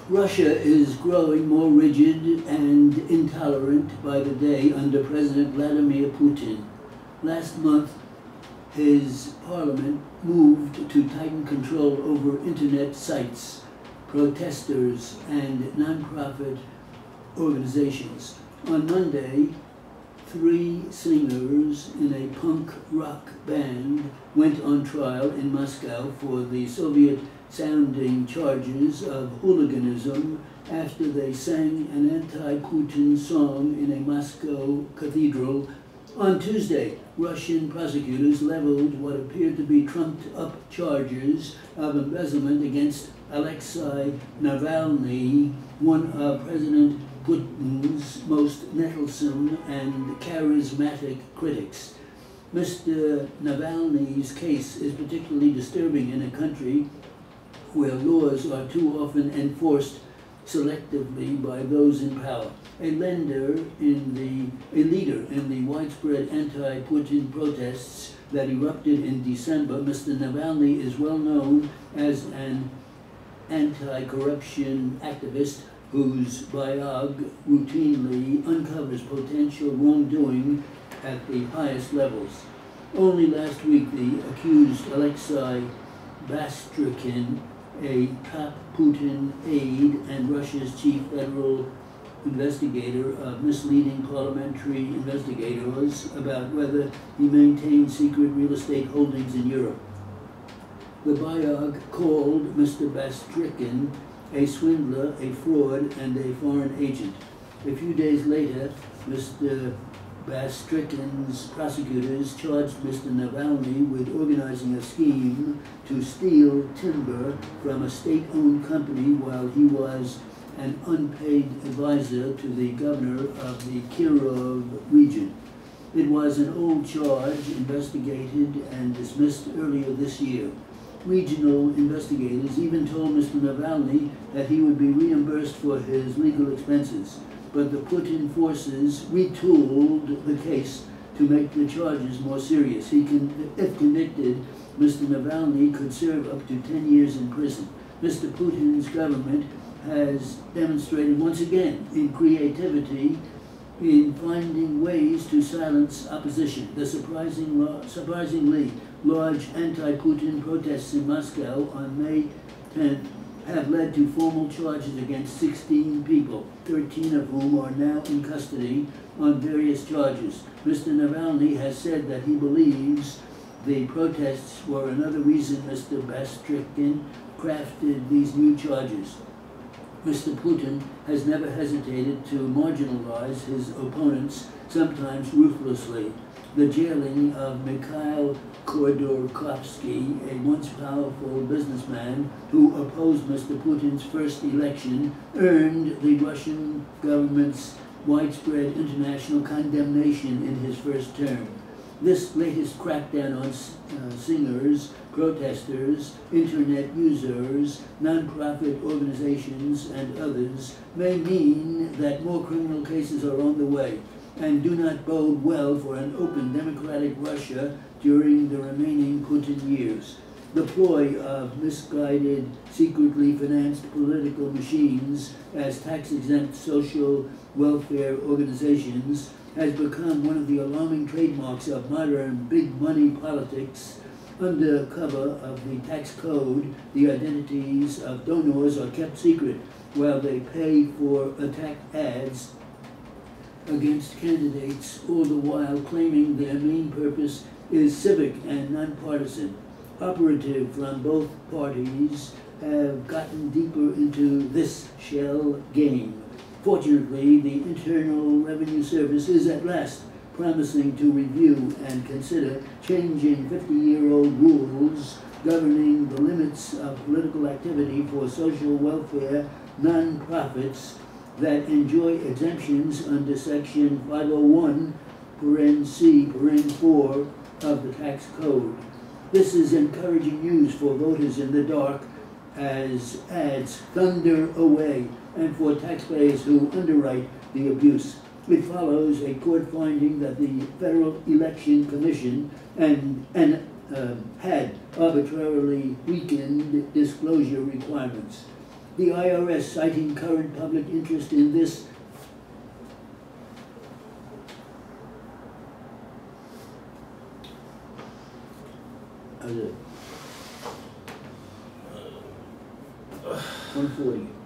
Russia is growing more rigid and intolerant by the day under President Vladimir Putin. Last month, his parliament moved to tighten control over internet sites, protesters, and nonprofit organizations. On Monday, 3 singers in a punk rock band went on trial in Moscow for the Soviet-sounding charges of hooliganism after they sang an anti-Putin song in a Moscow cathedral. On Tuesday, Russian prosecutors leveled what appeared to be trumped-up charges of embezzlement against Alexei Navalny, one of President Putin's most nettlesome and charismatic critics. Mr. Navalny's case is particularly disturbing in a country where laws are too often enforced selectively by those in power. A leader in the widespread anti-Putin protests that erupted in December, Mr. Navalny is well known as an anti-corruption activist whose biog routinely uncovers potential wrongdoing at the highest levels. Only last week, the accused Alexei Bastrykhin, a top Putin aide and Russia's chief federal investigator, of misleading parliamentary investigators about whether he maintained secret real estate holdings in Europe. The biog called Mr. Bastrykhin a swindler, a fraud, and a foreign agent. A few days later, Mr. Bastrykhin's prosecutors charged Mr. Navalny with organizing a scheme to steal timber from a state-owned company while he was an unpaid advisor to the governor of the Kirov region. It was an old charge investigated and dismissed earlier this year. Regional investigators even told Mr. Navalny that he would be reimbursed for his legal expenses, but the Putin forces retooled the case to make the charges more serious. If convicted, Mr. Navalny could serve up to 10 years in prison. Mr. Putin's government has demonstrated once again in creativity in finding ways to silence opposition. The surprisingly large anti-Putin protests in Moscow on May 10th have led to formal charges against 16 people, 13 of whom are now in custody on various charges. Mr. Navalny has said that he believes the protests were another reason Mr. Bastrykhin crafted these new charges. Mr. Putin has never hesitated to marginalize his opponents, sometimes ruthlessly. The jailing of Mikhail Khodorkovsky, a once powerful businessman who opposed Mr. Putin's first election, earned the Russian government's widespread international condemnation in his first term. This latest crackdown on singers, protesters, internet users, nonprofit organizations, and others may mean that more criminal cases are on the way and do not bode well for an open democratic Russia during the remaining Putin years. The ploy of misguided, secretly financed political machines as tax-exempt social welfare organizations has become one of the alarming trademarks of modern big money politics. Under cover of the tax code, the identities of donors are kept secret while they pay for attack ads against candidates, all the while claiming their main purpose is civic and nonpartisan. Operatives from both parties have gotten deeper into this shell game. Fortunately, the Internal Revenue Service is at last promising to review and consider changing 50-year-old rules governing the limits of political activity for social welfare nonprofits that enjoy exemptions under Section 501, (c)(4) of the tax code. This is encouraging news for voters in the dark as ads thunder away and for taxpayers who underwrite the abuse. It follows a court finding that the Federal Election Commission had arbitrarily weakened disclosure requirements. The IRS citing current public interest in this how's it? 140.